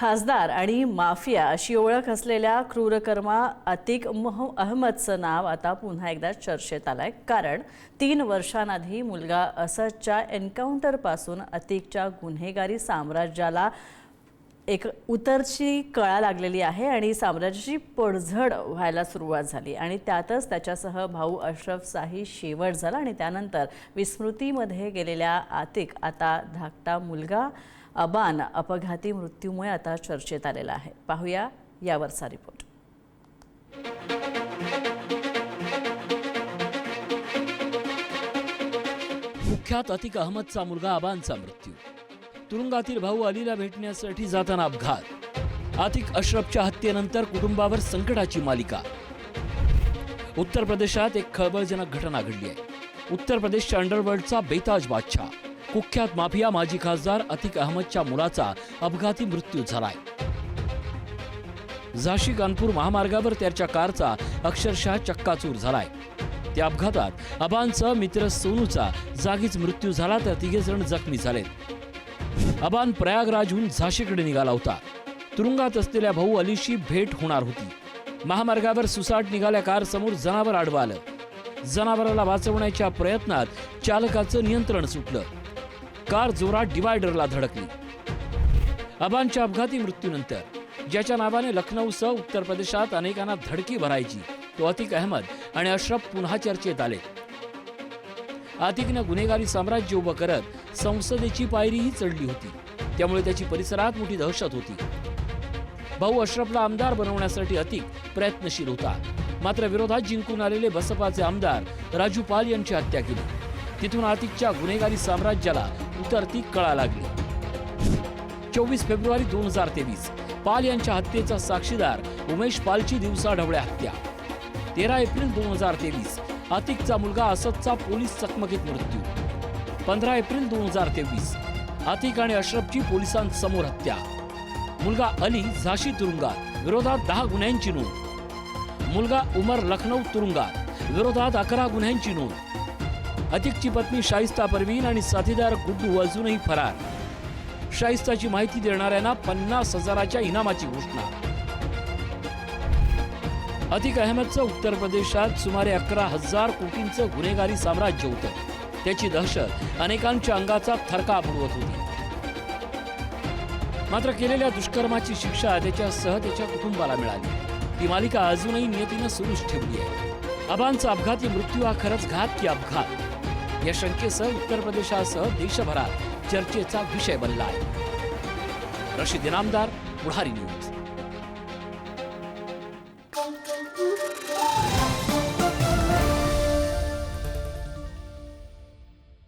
खासदार आणि माफिया अशी ओळख असलेल्या क्रूरकर्मा अतिक अहमदचं नाव आता पुन्हा एकदा चर्चेत आलंय। कारण 3 वर्षांआधी मुलगा असदच्या एन्काउंटरपासून अतिकच्या गुन्हेगारी साम्राज्याला एक उतरची कळा लागलेली आहे आणि साम्राज्याची पडझड व्हायला सुरुवात झाली आणि त्यातच त्याच्यासह भाऊ अशरफचाही शेवट झाला आणि त्यानंतर विस्मृतीमध्ये गेलेल्या अतिक आता धाकटा मुलगा अबान अपघाती मृत्यूमुळे आता चर्चेत आलेला आहे। पाहूया यावरचा रिपोर्ट। कुख्यात अतिक अहमदचा मुलगा अबानचा मृत्यू, तुरुंगातील भाऊ अलीला भेटण्यासाठी जाताना अपघात, अतिक अशरफच्या हत्येनंतर कुटुंबावर संकटाची मालिका। उत्तर प्रदेशात एक खळबळजनक घटना घडली आहे। उत्तर प्रदेशच्या अंडरवर्ल्डचा बेताज बादशाह कुख्यात माफिया माजी खासदार अतिक अहमदच्या मुलाचा अपघाती मृत्यू झालाय। झाशी कानपूर महामार्गावर त्याच्या कारचा अक्षरशः चक्काचूर झालाय। त्या अपघातात अबानचा मित्र सोनूचा जागीच मृत्यू झाला तर 3 जण जखमी झाले। अबान प्रयागराजहून झाशीकडे निघाला होता। तुरुंगात असलेल्या भाऊ अलीशी भेट होणार होती। महामार्गावर सुसाट निघाल्या कार समोर जनावर आडवं आलं। जनावराला वाचवण्याच्या प्रयत्नात चालकाचं नियंत्रण सुटलं। कार जोरात डिवायडरला धडकली। अबानच्या अपघाती मृत्यूनंतर ज्याच्या नावाने लखनौसह उत्तर प्रदेशात अनेकांना धडकी भरायची तो अतिक अहमद आणि अशरफ पुन्हा चर्चेत आले। अतिकनं गुन्हेगारी साम्राज्य उभं करत संसदेची पायरीही चढली होती, त्यामुळे त्याची परिसरात मोठी दहशत होती। भाऊ अशरफला आमदार बनवण्यासाठी अतिक प्रयत्नशील होता, मात्र विरोधात जिंकून आलेले बसपाचे आमदार राजू पाल यांची हत्या केली। तिथून अतिकच्या गुन्हेगारी साम्राज्याला उतरती कळा लागली। 24 फेब्रुवारी 2023 पाल यांच्या हत्येचा साक्षीदार उमेश पालची दिवसाढवळ्या हत्या। 13 एप्रिल 2023 अतिकचा मुलगा असदचा पोलीस चकमकीत मृत्यू। 15 एप्रिल 2023 अतिक आणि अशरफची पोलिसांसमोर हत्या। मुलगा अली झाशी तुरुंगात, विरोधात 10 गुन्ह्यांची नोंद। मुलगा उमर लखनौ तुरुंगात, विरोधात 11 गुन्ह्यांची नोंद। अतिकची पत्नी शाइस्ता परवीन आणि साथीदार गुड्डू अजूनही फरार। शाइस्ताची माहिती देणाऱ्यांना 50,000च्या इनामाची घोषणा। अतिक अहमदचं उत्तर प्रदेशात सुमारे 11,000 कोटींचं गुन्हेगारी साम्राज्य होतं। त्याची दहशत अनेकांच्या अंगाचा थरकाप उडवत होती। मात्र केलेल्या दुष्कर्माची शिक्षा त्याच्यासह त्याच्या कुटुंबाला मिळाली। ती मालिका अजूनही नियतीनं सुरूच ठेवली आहे। अबानचा अपघाती मृत्यू हा खरंच घात की अपघात या शंकेसह उत्तर प्रदेशासह देशभरात चर्चेचा विषय बनला आहे। रशीद इनामदार, पुढारी न्यूज।